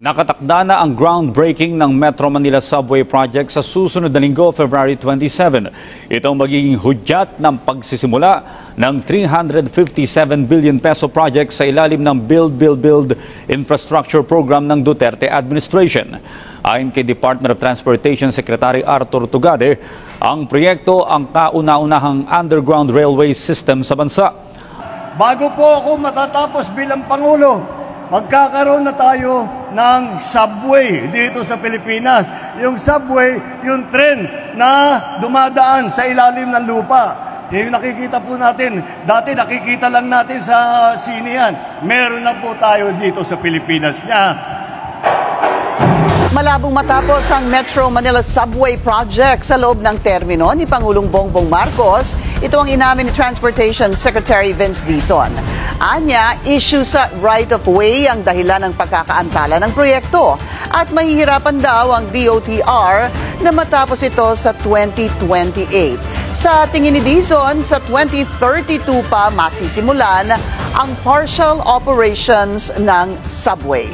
Nakatakda na ang groundbreaking ng Metro Manila Subway Project sa susunod na linggo, February 27. Ito ang magiging hudyat ng pagsisimula ng 357 billion peso project sa ilalim ng Build Infrastructure Program ng Duterte Administration. Ayon kay Department of Transportation Secretary Arthur Tugade, ang proyekto ang kauna-unahang underground railway system sa bansa. Bago po ako matatapos bilang Pangulo, magkakaroon na tayo ng subway dito sa Pilipinas. Yung subway, yung tren na dumadaan sa ilalim ng lupa. Yung nakikita po natin, dati nakikita lang natin sa sine yan. Meron na po tayo dito sa Pilipinas niya. Malabong matapos ang Metro Manila Subway Project sa loob ng termino ni Pangulong Bongbong Marcos, ito ang inamin ni Transportation Secretary Vince Dizon. Anya, issue sa right-of-way ang dahilan ng pagkakaantala ng proyekto at mahihirapan daw ang DOTR na matapos ito sa 2028. Sa tingin ni Dizon, sa 2032 pa masisimulan ang partial operations ng subway.